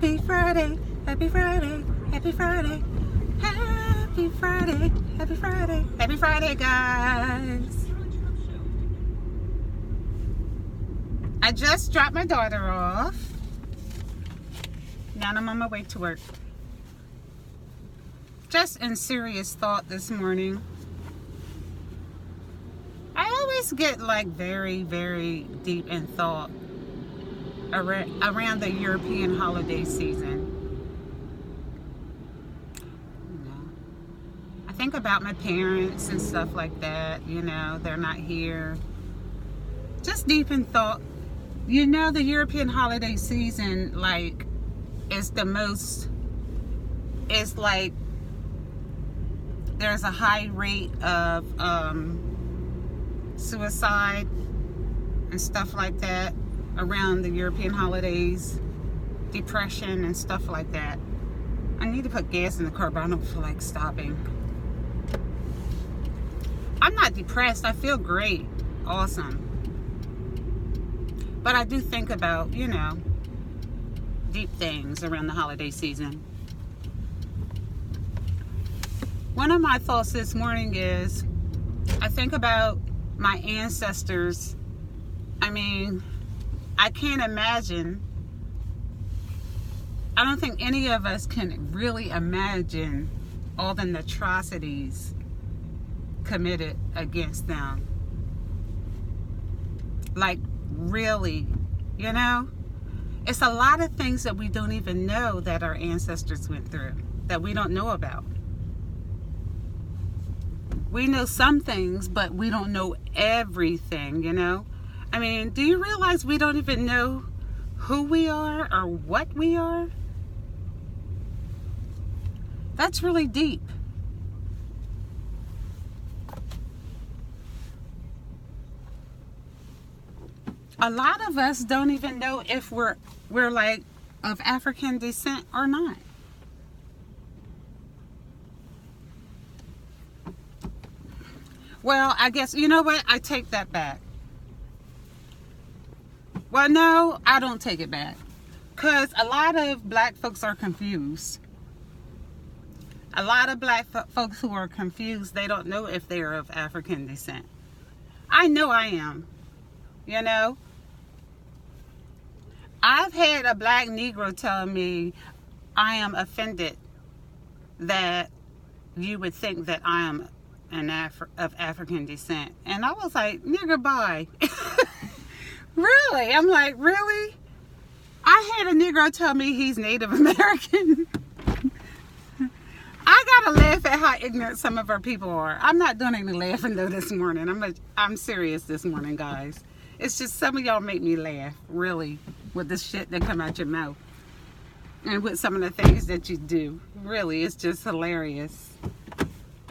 Happy Friday, happy Friday, happy Friday, happy Friday, happy Friday, happy Friday, guys. I just dropped my daughter off. Now I'm on my way to work. Just in serious thought this morning. I always get like very, very deep in thought around the European holiday season. I think about my parents and stuff like that. They're not here. Just deep in thought. The European holiday season, like, is the most, it's like, there's a high rate of suicide and stuff like that around the European holidays, depression and stuff like that. I need to put gas in the car, but I don't feel like stopping. I'm not depressed. I feel great. Awesome. But I do think about, deep things around the holiday season. One of my thoughts this morning is, I think about my ancestors. I mean, I can't imagine. I don't think any of us can really imagine all the atrocities committed against them. Like, really, it's a lot of things that we don't even know that our ancestors went through, that we don't know about. We know some things, but we don't know everything, I mean, do you realize we don't even know who we are or what we are? That's really deep. A lot of us don't even know if we're like of African descent or not. Well, I guess, you know what? I take that back. Well, no, I don't take it back. Because a lot of black folks are confused. A lot of black folks who are confused, they don't know if they're of African descent. I know I am. I've had a black Negro tell me, I am offended that you would think that I am of African descent. And I was like, nigga, bye. Really? I'm like, really? I had a Negro tell me he's Native American. I gotta laugh at how ignorant some of our people are. I'm not doing any laughing though this morning. I'm serious this morning, guys. It's just some of y'all make me laugh, really, with the shit that come out your mouth. And with some of the things that you do. Really, it's just hilarious.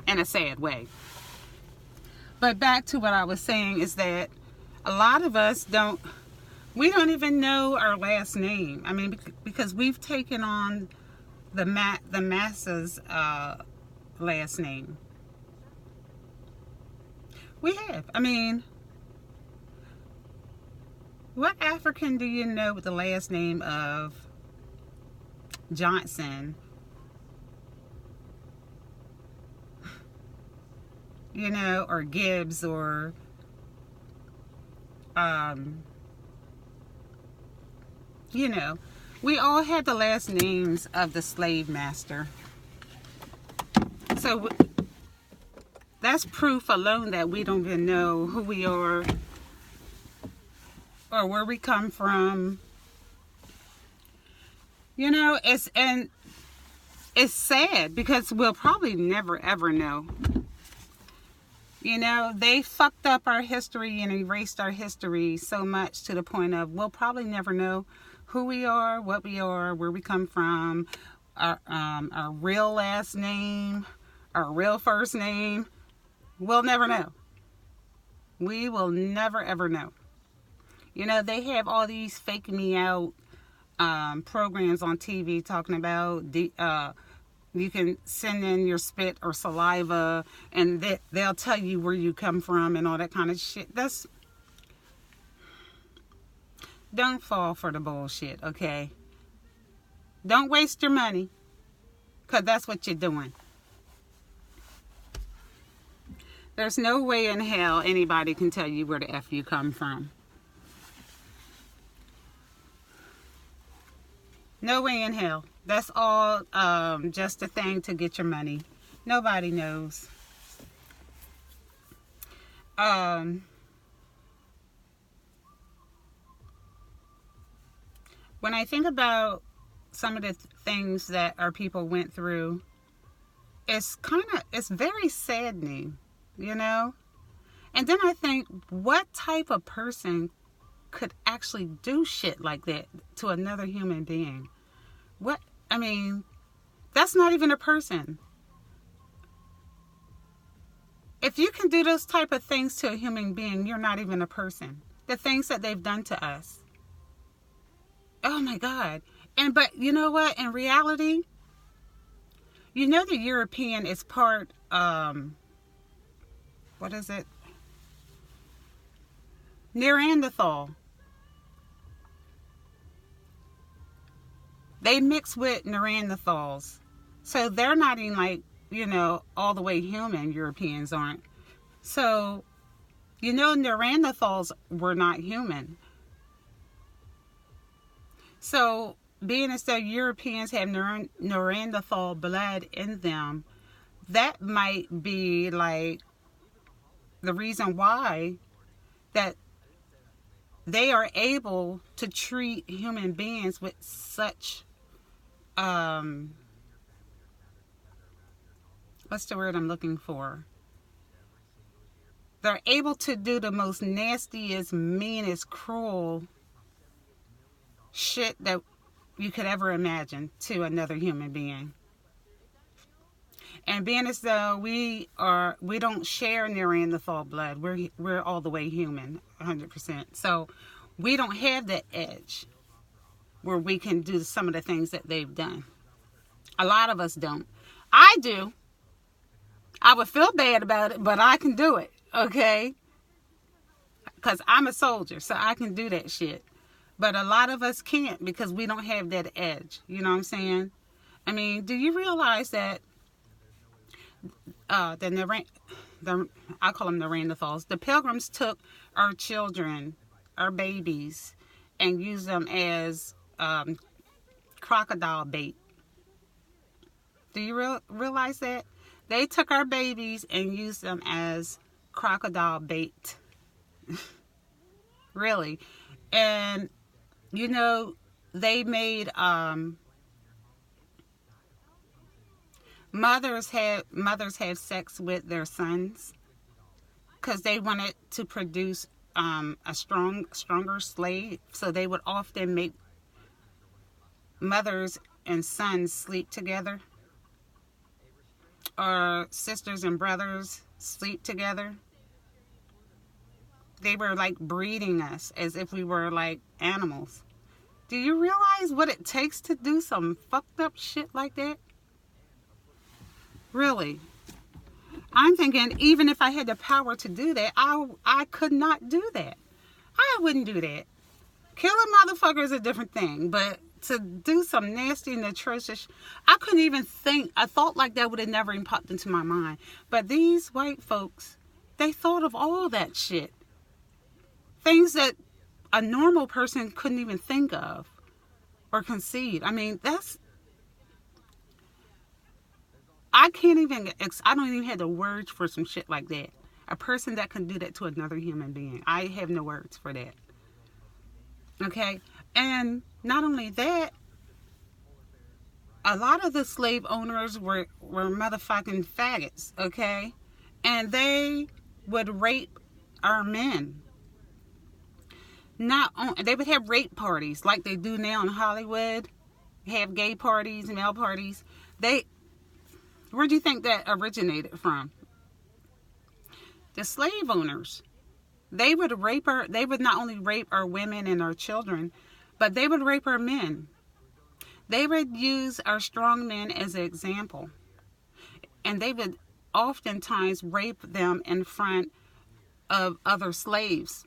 In a sad way. But back to what I was saying is that a lot of us don't even know our last name. I mean, because we've taken on the masses' last name. We have. I mean, what African do you know with the last name of Johnson? Or Gibbs, or we all had the last names of the slave master. So that's proof alone that we don't even know who we are or where we come from. It's sad because we'll probably never ever know. They fucked up our history and erased our history so much to the point of we'll probably never know who we are, what we are, where we come from, our real last name, our real first name. We'll never know. We will never ever know. They have all these fake me out programs on TV talking about you can send in your spit or saliva and they'll tell you where you come from and all that kind of shit. Don't fall for the bullshit, okay? Don't waste your money, because that's what you're doing. There's no way in hell anybody can tell you where the F you come from. No way in hell. That's all just a thing to get your money. Nobody knows. When I think about some of the things that our people went through, it's very saddening, you know? And then I think, what type of person could actually do shit like that to another human being? What? I mean, that's not even a person. If you can do those type of things to a human being, you're not even a person. The things that they've done to us. Oh my God. But you know what? In reality, you know, the European is part, what is it? Neanderthal. They mix with Neanderthals. So they're not even like, you know, all the way human. Europeans aren't. So, you know, Neanderthals were not human. So, being as though Europeans have Neanderthal blood in them, that might be like the reason why that they are able to treat human beings with such, what's the word I'm looking for? They're able to do the most nastiest, meanest, cruel shit that you could ever imagine to another human being. And being as though we don't share Neanderthal blood, we're all the way human, 100%. So we don't have that edge where we can do some of the things that they've done. A lot of us don't. I do. I would feel bad about it, but I can do it, okay? Because I'm a soldier, so I can do that shit. But a lot of us can't because we don't have that edge. You know what I'm saying? I mean, do you realize that I call them Neanderthals. The Pilgrims took our children, our babies, and used them as crocodile bait. Do you realize that? They took our babies and used them as crocodile bait. Really. And, you know, they made... Mothers have sex with their sons because they wanted to produce a stronger slave. So they would often make mothers and sons sleep together, or sisters and brothers sleep together. They were like breeding us as if we were like animals. Do you realize what it takes to do some fucked up shit like that? Really. I'm thinking, even if I had the power to do that, I could not do that. I wouldn't do that. Killing motherfuckers is a different thing, but to do some nasty and atrocious, I couldn't even think. A thought like that would have never even popped into my mind. But these white folks, they thought of all that shit. Things that a normal person couldn't even think of or conceive. I mean, I don't even have the words for some shit like that. A person that can do that to another human being. I have no words for that. Okay? And not only that, a lot of the slave owners were motherfucking faggots, okay? And they would rape our men. They would have rape parties like they do now in Hollywood. Have gay parties, male parties. Where do you think that originated from? The slave owners. They would not only rape our women and our children, but they would rape our men. They would use our strong men as an example. And they would oftentimes rape them in front of other slaves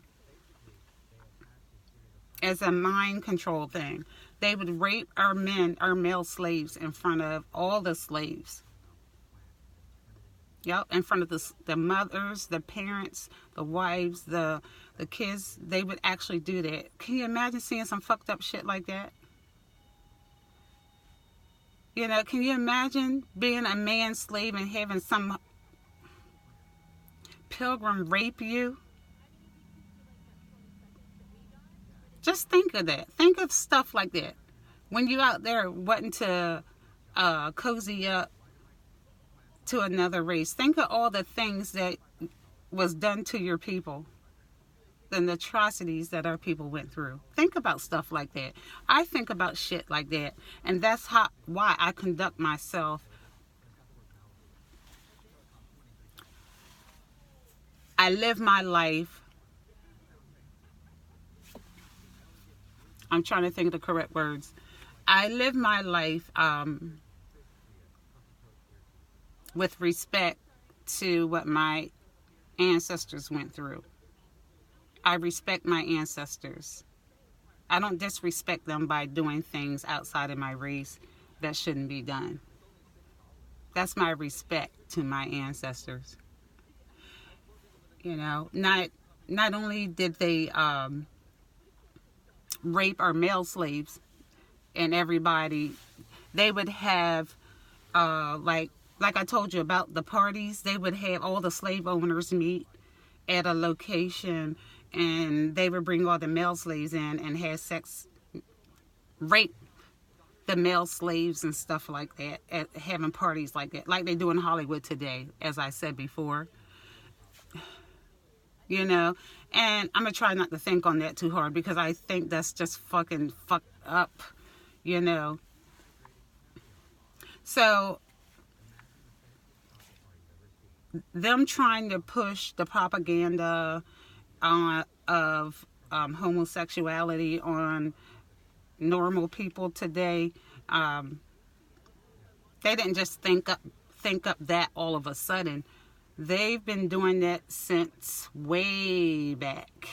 as a mind control thing. They would rape our men, our male slaves, in front of all the slaves. Yep, in front of the mothers, the parents, the wives, the kids. They would actually do that. Can you imagine seeing some fucked up shit like that? You know, can you imagine being a man slave and having some pilgrim rape you? Just think of that. Think of stuff like that. When you out there wanting to cozy up to another race, think of all the things that was done to your people and the atrocities that our people went through. Think about stuff like that. I think about shit like that, and that's why I conduct myself. I live my life. I'm trying to think of the correct words. I live my life with respect to what my ancestors went through. I respect my ancestors. I don't disrespect them by doing things outside of my race that shouldn't be done. That's my respect to my ancestors. You know, not only did they rape our male slaves and everybody, they would have like I told you about the parties, they would have all the slave owners meet at a location, and they would bring all the male slaves in and have sex, rape the male slaves and stuff like that, at having parties like that, like they do in Hollywood today, as I said before. You know, and I'm going to try not to think on that too hard, because I think that's just fucking fucked up, you know. So them trying to push the propaganda of homosexuality on normal people today, they didn't just think up that all of a sudden. They've been doing that since way back,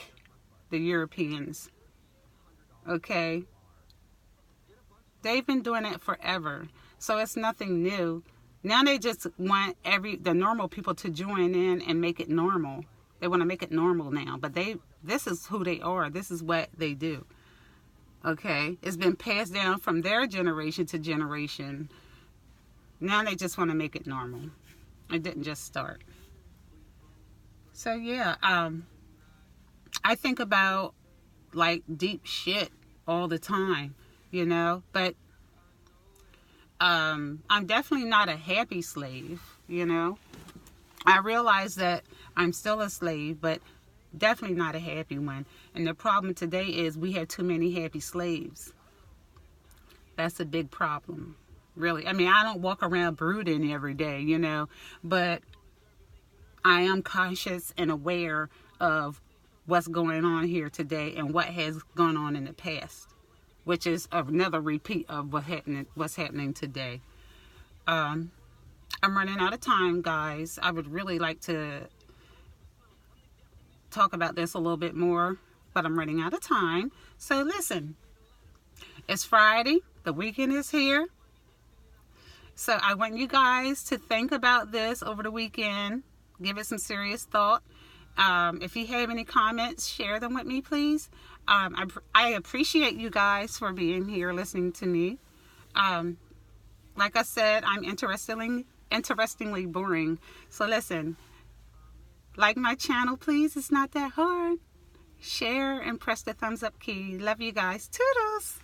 the Europeans. Okay? They've been doing it forever. So it's nothing new. Now they just want the normal people to join in and make it normal. They want to make it normal now. But this is who they are. This is what they do. Okay? It's been passed down from their generation to generation. Now they just want to make it normal. It didn't just start. So yeah, I think about like deep shit all the time, you know, but I'm definitely not a happy slave, you know. I realize that I'm still a slave, but definitely not a happy one. And the problem today is we have too many happy slaves. That's a big problem, really. I mean, I don't walk around brooding every day, you know, but I am conscious and aware of what's going on here today and what has gone on in the past, which is another repeat of what's happening today. I'm running out of time, guys. I would really like to talk about this a little bit more, but I'm running out of time. So listen, it's Friday. The weekend is here. So I want you guys to think about this over the weekend. Give it some serious thought. If you have any comments, share them with me, please. I appreciate you guys for being here listening to me. Like I said, I'm interestingly boring. So listen, like my channel, please. It's not that hard. Share and press the thumbs up key. Love you guys. Toodles.